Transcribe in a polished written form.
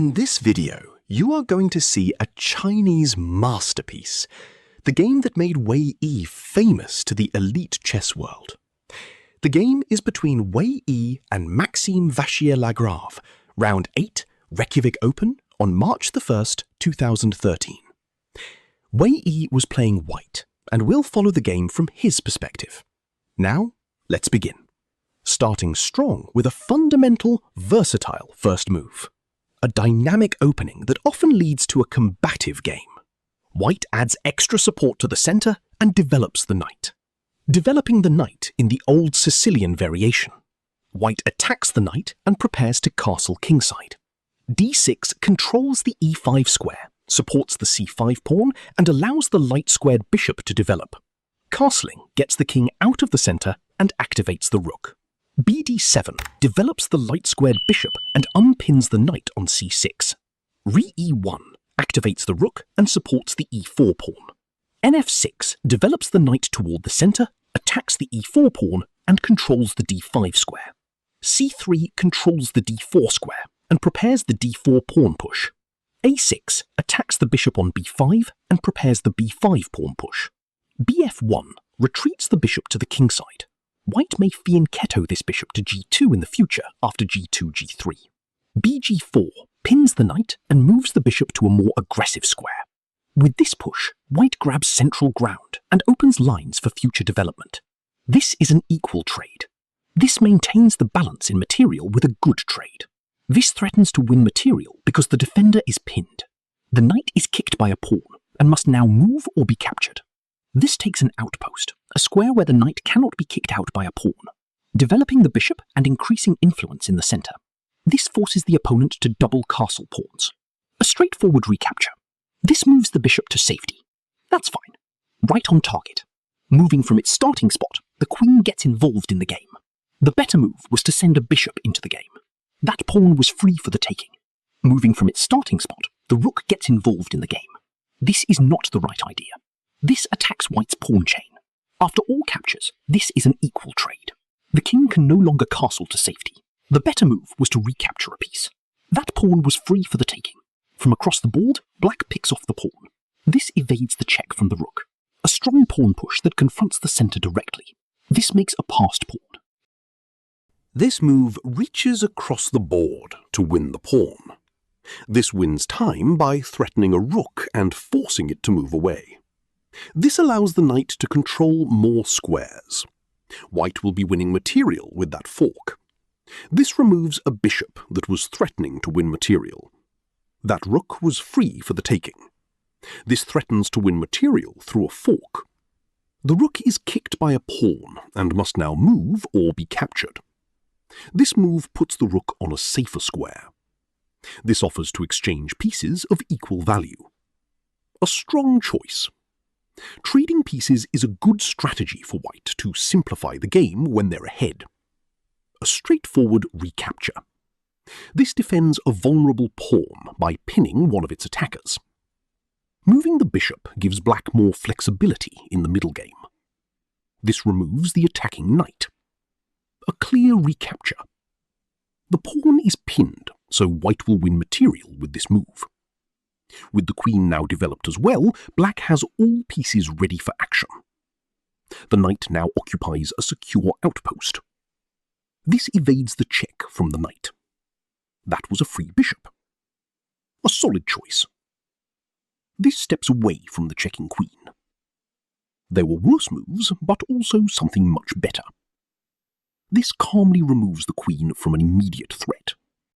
In this video, you are going to see a Chinese masterpiece, the game that made Wei Yi famous to the elite chess world. The game is between Wei Yi and Maxime Vachier-Lagrave, round 8, Reykjavik Open, on March the 1st, 2013. Wei Yi was playing white, and we'll follow the game from his perspective. Now, let's begin. Starting strong with a fundamental, versatile first move. A dynamic opening that often leads to a combative game. White adds extra support to the center and develops the knight. Developing the knight in the old Sicilian variation. White attacks the knight and prepares to castle kingside. d6 controls the e5 square, supports the c5 pawn, and allows the light-squared bishop to develop. Castling gets the king out of the center and activates the rook. bd7 develops the light-squared bishop and unpins the knight on c6. Re-e1 activates the rook and supports the e4 pawn. nf6 develops the knight toward the center, attacks the e4 pawn, and controls the d5 square. c3 controls the d4 square and prepares the d4 pawn push. a6 attacks the bishop on b5 and prepares the b5 pawn push. bf1 retreats the bishop to the kingside. White may fianchetto this bishop to g2 in the future after g2, g3. bg4 pins the knight and moves the bishop to a more aggressive square. With this push, White grabs central ground and opens lines for future development. This is an equal trade. This maintains the balance in material with a good trade. This threatens to win material because the defender is pinned. The knight is kicked by a pawn and must now move or be captured. This takes an outpost, a square where the knight cannot be kicked out by a pawn, developing the bishop and increasing influence in the center. This forces the opponent to double castle pawns. A straightforward recapture. This moves the bishop to safety. That's fine. Right on target. Moving from its starting spot, the queen gets involved in the game. The better move was to send a bishop into the game. That pawn was free for the taking. Moving from its starting spot, the rook gets involved in the game. This is not the right idea. This attacks White's pawn chain. After all captures, this is an equal trade. The king can no longer castle to safety. The better move was to recapture a piece. That pawn was free for the taking. From across the board, black picks off the pawn. This evades the check from the rook. A strong pawn push that confronts the center directly. This makes a passed pawn. This move reaches across the board to win the pawn. This wins time by threatening a rook and forcing it to move away. This allows the knight to control more squares. White will be winning material with that fork. This removes a bishop that was threatening to win material. That rook was free for the taking. This threatens to win material through a fork. The rook is kicked by a pawn and must now move or be captured. This move puts the rook on a safer square. This offers to exchange pieces of equal value. A strong choice. Trading pieces is a good strategy for White to simplify the game when they're ahead. A straightforward recapture. This defends a vulnerable pawn by pinning one of its attackers. Moving the bishop gives black more flexibility in the middle game. This removes the attacking knight. A clear recapture. The pawn is pinned, so White will win material with this move. With the queen now developed as well, black has all pieces ready for action. The knight now occupies a secure outpost. This evades the check from the knight. That was a free bishop. A solid choice. This steps away from the checking queen. There were worse moves, but also something much better. This calmly removes the queen from an immediate threat.